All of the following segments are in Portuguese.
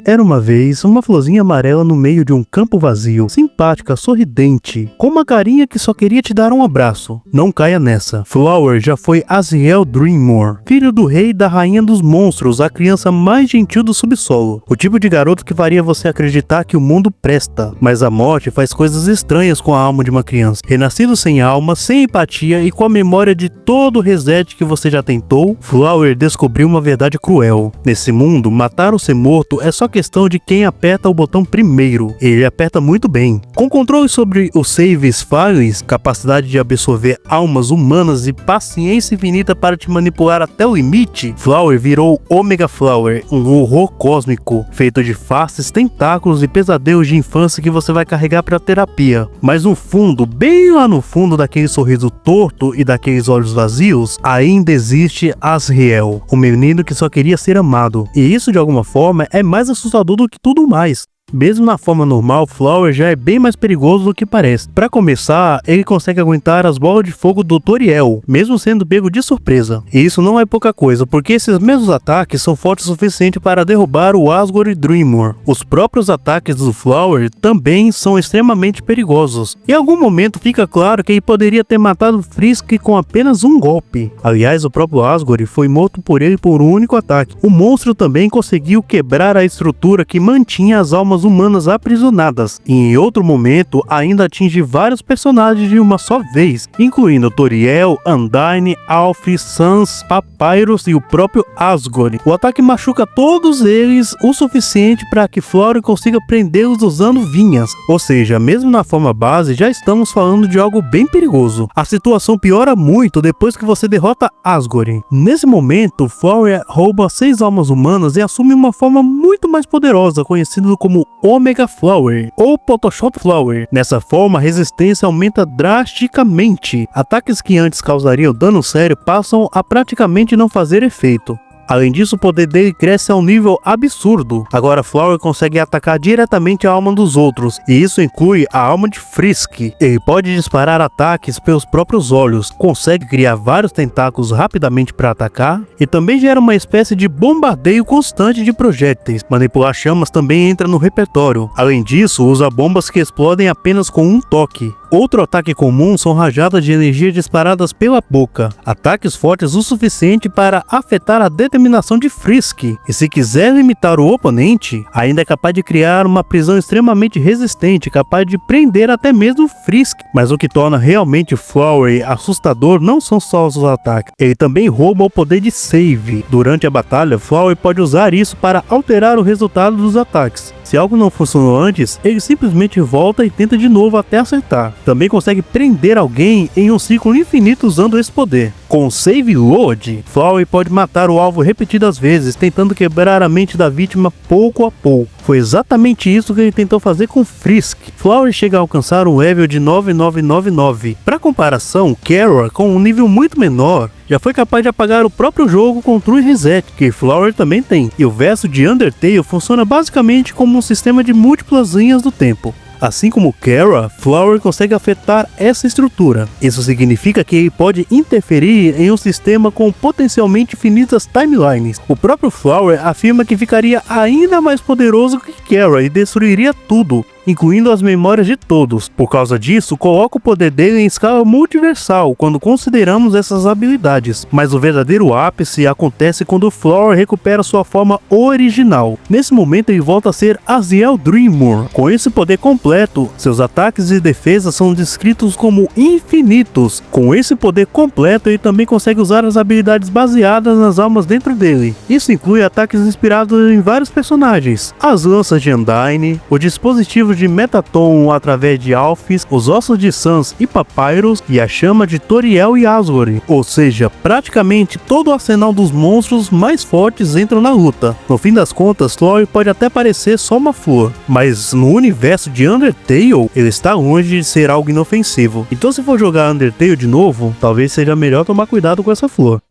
Era uma vez uma florzinha amarela no meio de um campo vazio, simpática, sorridente, com uma carinha que só queria te dar um abraço. Não caia nessa. Flower já foi Aziel Dreammore, filho do rei e da rainha dos monstros, a criança mais gentil do subsolo. O tipo de garoto que faria você acreditar que o mundo presta, mas a morte faz coisas estranhas com a alma de uma criança. Renascido sem alma, sem empatia e com a memória de todo o reset que você já tentou, Flower descobriu uma verdade cruel. Nesse mundo, matar ou ser morto é só questão de quem aperta o botão primeiro. Ele aperta muito bem. Com controle sobre os saves files, capacidade de absorver almas humanas e paciência infinita para te manipular até o limite, Flower virou Omega Flower, um horror cósmico, feito de faces, tentáculos e pesadelos de infância que você vai carregar para terapia. Mas no fundo, bem lá no fundo daquele sorriso torto e daqueles olhos vazios, ainda existe Azriel, um menino que só queria ser amado. E isso de alguma forma é mais assustador do que tudo mais. Mesmo na forma normal, Flower já é bem mais perigoso do que parece. Para começar, ele consegue aguentar as bolas de fogo do Toriel, mesmo sendo pego de surpresa. E isso não é pouca coisa, porque esses mesmos ataques são fortes o suficiente para derrubar o Asgore Dreammore. Os próprios ataques do Flower também são extremamente perigosos. Em algum momento fica claro que ele poderia ter matado Frisk com apenas um golpe. Aliás, o próprio Asgore foi morto por ele por um único ataque. O monstro também conseguiu quebrar a estrutura que mantinha as almas humanas aprisionadas, e em outro momento ainda atinge vários personagens de uma só vez, incluindo Toriel, Undyne, Alf, Sans, Papyrus e o próprio Asgore. O ataque machuca todos eles o suficiente para que Flower consiga prendê-los usando vinhas, ou seja, mesmo na forma base já estamos falando de algo bem perigoso. A situação piora muito depois que você derrota Asgore. Nesse momento, Flower rouba 6 almas humanas e assume uma forma muito mais poderosa, conhecida como Omega Flower ou Photoshop Flower. Nessa forma, a resistência aumenta drasticamente. Ataques que antes causariam dano sério passam a praticamente não fazer efeito. Além disso, o poder dele cresce a um nível absurdo. Agora Flower consegue atacar diretamente a alma dos outros, e isso inclui a alma de Frisk. Ele pode disparar ataques pelos próprios olhos, consegue criar vários tentáculos rapidamente para atacar, e também gera uma espécie de bombardeio constante de projéteis. Manipular chamas também entra no repertório. Além disso, usa bombas que explodem apenas com um toque. Outro ataque comum são rajadas de energia disparadas pela boca, ataques fortes o suficiente para afetar a determinação de Frisk, e se quiser limitar o oponente, ainda é capaz de criar uma prisão extremamente resistente, capaz de prender até mesmo Frisk. Mas o que torna realmente Flower assustador não são só os ataques, ele também rouba o poder de save. Durante a batalha, Flower pode usar isso para alterar o resultado dos ataques. Se algo não funcionou antes, ele simplesmente volta e tenta de novo até acertar. Também consegue prender alguém em um ciclo infinito usando esse poder. Com o Save Load, Flower pode matar o alvo repetidas vezes, tentando quebrar a mente da vítima pouco a pouco. Foi exatamente isso que ele tentou fazer com Frisk. Flower chega a alcançar um level de 9999. Para comparação, Kara, com um nível muito menor, já foi capaz de apagar o próprio jogo com True Reset, que Flower também tem. E o verso de Undertale funciona basicamente como um sistema de múltiplas linhas do tempo. Assim como Kara, Flower consegue afetar essa estrutura. Isso significa que ele pode interferir em um sistema com potencialmente infinitas timelines. O próprio Flower afirma que ficaria ainda mais poderoso que Kara e destruiria tudo, incluindo as memórias de todos. Por causa disso, coloca o poder dele em escala multiversal quando consideramos essas habilidades. Mas o verdadeiro ápice acontece quando Flower recupera sua forma original. Nesse momento ele volta a ser Aziel Dreammore. Com esse poder completo, seus ataques e defesas são descritos como infinitos. Com esse poder completo, ele também consegue usar as habilidades baseadas nas almas dentro dele. Isso inclui ataques inspirados em vários personagens: as lanças de Undyne, o dispositivo de Mettaton através de Alphys, os ossos de Sans e Papyrus e a chama de Toriel e Asgore. Ou seja, praticamente todo o arsenal dos monstros mais fortes entram na luta. No fim das contas, Flower pode até parecer só uma flor, mas no universo de Undertale, ele está longe de ser algo inofensivo. Então se for jogar Undertale de novo, talvez seja melhor tomar cuidado com essa flor.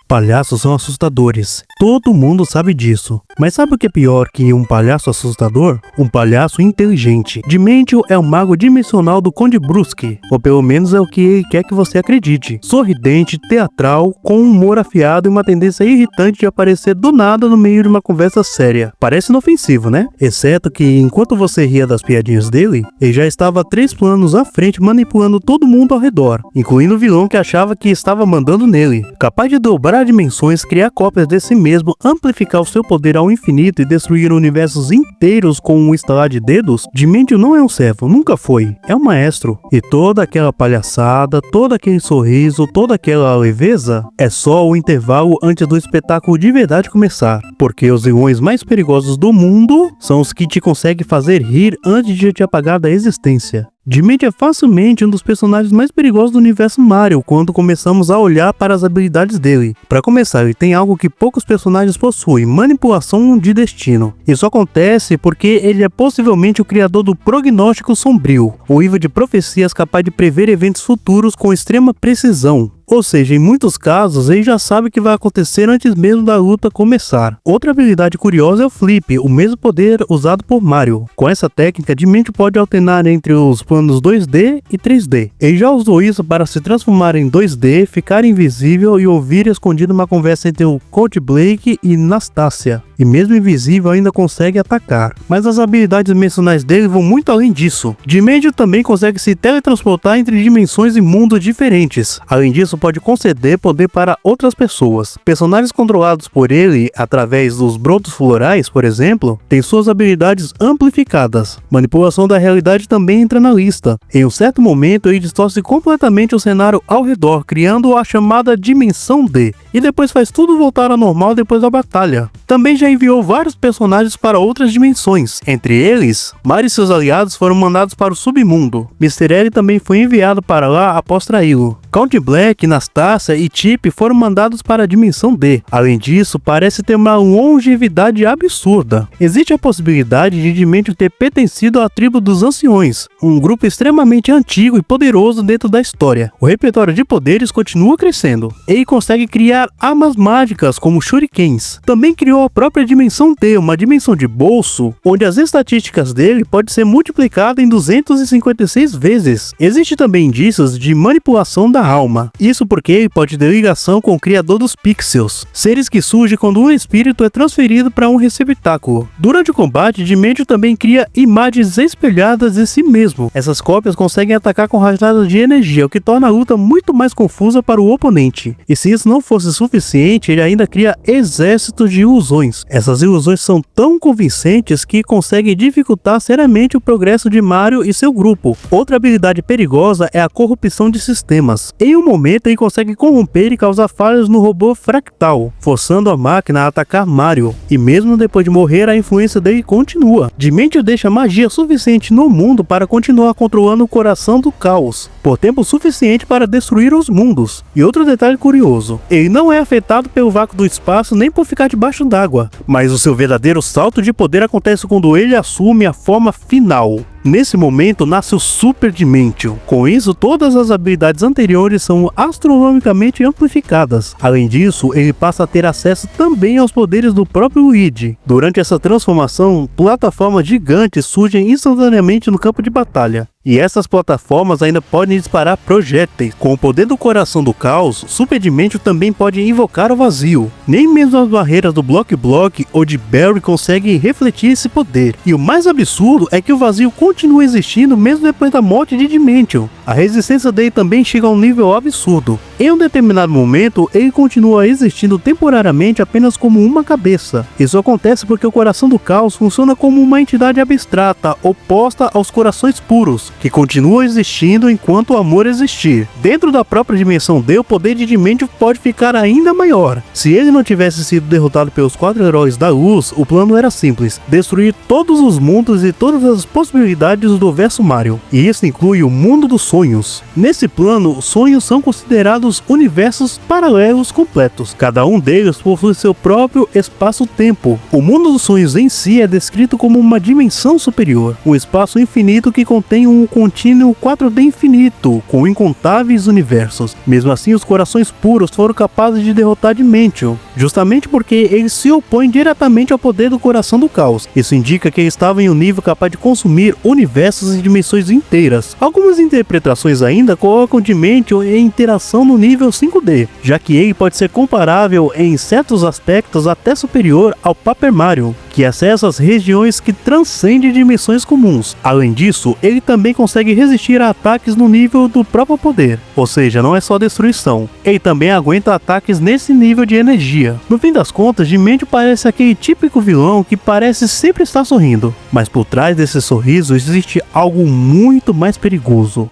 Palhaços são assustadores. Todo mundo sabe disso. Mas sabe o que é pior que um palhaço assustador? Um palhaço inteligente. Dimentio é o mago dimensional do Conde Brusque, ou pelo menos é o que ele quer que você acredite. Sorridente, teatral, com um humor afiado e uma tendência irritante de aparecer do nada no meio de uma conversa séria. Parece inofensivo, né? Exceto que enquanto você ria das piadinhas dele, ele já estava 3 planos à frente manipulando todo mundo ao redor, incluindo o vilão que achava que estava mandando nele. Capaz de dobrar dimensões, criar cópias de si mesmo, amplificar o seu poder ao infinito e destruir universos inteiros com um estalar de dedos, Dimentio não é um servo, nunca foi. É um maestro. E toda aquela palhaçada, todo aquele sorriso, toda aquela leveza é só o intervalo antes do espetáculo de verdade começar. Porque os vilões mais perigosos do mundo são os que te conseguem fazer rir antes de te apagar da existência. Dimentio é facilmente um dos personagens mais perigosos do universo Mario quando começamos a olhar para as habilidades dele. Para começar, ele tem algo que poucos personagens possuem: manipulação de destino. Isso acontece porque ele é possivelmente o criador do Prognóstico Sombrio, o livro de profecias capaz de prever eventos futuros com extrema precisão. Ou seja, em muitos casos, ele já sabe o que vai acontecer antes mesmo da luta começar. Outra habilidade curiosa é o Flip, o mesmo poder usado por Mario. Com essa técnica, Dimentio pode alternar entre os planos 2D e 3D. Ele já usou isso para se transformar em 2D, ficar invisível e ouvir escondido uma conversa entre o Coach Blake e Nastácia. E mesmo invisível ainda consegue atacar. Mas as habilidades dimensionais dele vão muito além disso. Dimentio também consegue se teletransportar entre dimensões e mundos diferentes. Além disso, pode conceder poder para outras pessoas. Personagens controlados por ele, através dos brotos florais, por exemplo, têm suas habilidades amplificadas. Manipulação da realidade também entra na lista. Em um certo momento, ele distorce completamente o cenário ao redor, criando a chamada Dimensão D, e depois faz tudo voltar ao normal depois da batalha. Também já enviou vários personagens para outras dimensões. Entre eles, Mario e seus aliados foram mandados para o submundo. Mr. L também foi enviado para lá após traí-lo. Count Black, Nastácia e Chip foram mandados para a dimensão D. Além disso, parece ter uma longevidade absurda. Existe a possibilidade de Dimentio ter pertencido à tribo dos Anciões, um grupo extremamente antigo e poderoso dentro da história. O repertório de poderes continua crescendo. Ele consegue criar armas mágicas como shurikens. Também criou a própria dimensão D, uma dimensão de bolso, onde as estatísticas dele podem ser multiplicadas em 256 vezes. Existe também indícios de manipulação da alma. Isso porque ele pode ter ligação com o criador dos pixels, seres que surgem quando um espírito é transferido para um receptáculo. Durante o combate, Dimentio também cria imagens espelhadas de si mesmo. Essas cópias conseguem atacar com rajadas de energia, o que torna a luta muito mais confusa para o oponente. E se isso não fosse suficiente, ele ainda cria exércitos de ilusões. Essas ilusões são tão convincentes que conseguem dificultar seriamente o progresso de Mario e seu grupo. Outra habilidade perigosa é a corrupção de sistemas. Em um momento, ele consegue corromper e causar falhas no robô Fractal, forçando a máquina a atacar Mario. E mesmo depois de morrer, a influência dele continua. Dimentio deixa magia suficiente no mundo para continuar controlando o coração do caos, por tempo suficiente para destruir os mundos. E outro detalhe curioso, ele não é afetado pelo vácuo do espaço nem por ficar debaixo d'água, mas o seu verdadeiro salto de poder acontece quando ele assume a forma final. Nesse momento nasce o Super Dimentio. Com isso, todas as habilidades anteriores são astronomicamente amplificadas. Além disso, ele passa a ter acesso também aos poderes do próprio Luigi. Durante essa transformação, plataformas gigantes surgem instantaneamente no campo de batalha. E essas plataformas ainda podem disparar projéteis. Com o poder do coração do caos, Super Dimentio também pode invocar o vazio. Nem mesmo as barreiras do Block Block ou de Barry conseguem refletir esse poder. E o mais absurdo é que o vazio continua existindo mesmo depois da morte de Dimentio. A resistência dele também chega a um nível absurdo. Em um determinado momento, ele continua existindo temporariamente apenas como uma cabeça. Isso acontece porque o coração do caos funciona como uma entidade abstrata, oposta aos corações puros, que continuam existindo enquanto o amor existir. Dentro da própria dimensão D, o poder de Dimentio pode ficar ainda maior. Se ele não tivesse sido derrotado pelos 4 heróis da luz, o plano era simples: destruir todos os mundos e todas as possibilidades do verso Mario. E isso inclui o mundo dos sonhos. Nesse plano, os sonhos são considerados chamados universos paralelos completos. Cada um deles possui seu próprio espaço-tempo. O mundo dos sonhos em si é descrito como uma dimensão superior, um espaço infinito que contém um contínuo 4D infinito, com incontáveis universos. Mesmo assim, os corações puros foram capazes de derrotar Dimension, justamente porque eles se opõem diretamente ao poder do coração do caos. Isso indica que eles estavam em um nível capaz de consumir universos e dimensões inteiras. Algumas interpretações ainda colocam Dimension em interação no nível 5D, já que ele pode ser comparável em certos aspectos até superior ao Paper Mario, que acessa as regiões que transcendem dimensões comuns. Além disso, ele também consegue resistir a ataques no nível do próprio poder, ou seja, não é só destruição. Ele também aguenta ataques nesse nível de energia. No fim das contas, Dimension parece aquele típico vilão que parece sempre estar sorrindo, mas por trás desse sorriso existe algo muito mais perigoso.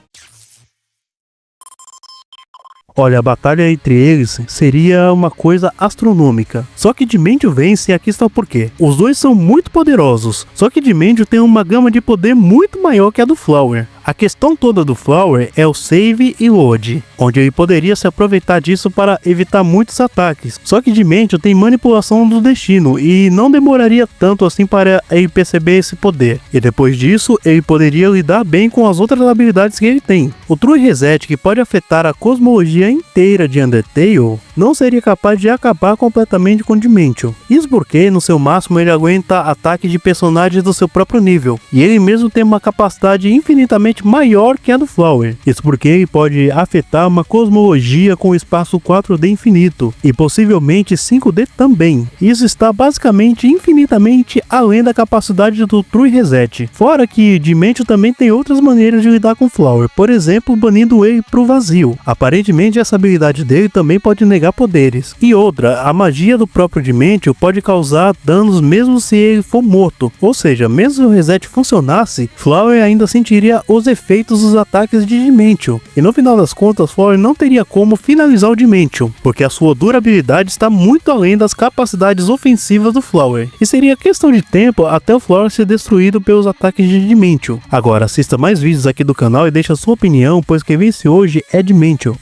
Olha, a batalha entre eles seria uma coisa astronômica. Só que Dimension vence e aqui está o porquê. Os dois são muito poderosos, só que Dimension tem uma gama de poder muito maior que a do Flower. A questão toda do Flower é o save e load, onde ele poderia se aproveitar disso para evitar muitos ataques. Só que Dimension tem manipulação do destino e não demoraria tanto assim para ele perceber esse poder. E depois disso, ele poderia lidar bem com as outras habilidades que ele tem. O True Reset, que pode afetar a cosmologia inteira de Undertale, não seria capaz de acabar completamente com Dimension. Isso porque, no seu máximo, ele aguenta ataques de personagens do seu próprio nível, e ele mesmo tem uma capacidade infinitamente maior que a do Flower. Isso porque ele pode afetar uma cosmologia com espaço 4D infinito, e possivelmente 5D também. Isso está basicamente infinitamente além da capacidade do True Reset. Fora que Dimension também tem outras maneiras de lidar com Flower, por exemplo, banindo ele pro vazio. Aparentemente essa habilidade dele também pode negar poderes. E outra, a magia do próprio Dimension pode causar danos mesmo se ele for morto. Ou seja, mesmo se o reset funcionasse, Flower ainda sentiria os efeitos dos ataques de Dimension. E no final das contas, Flower não teria como finalizar o Dimension, porque a sua durabilidade está muito além das capacidades ofensivas do Flower. E seria questão de tempo até o Flower ser destruído pelos ataques de Dimension. Agora, assista mais vídeos aqui do canal e deixe a sua opinião, pois quem vence hoje é Dimension.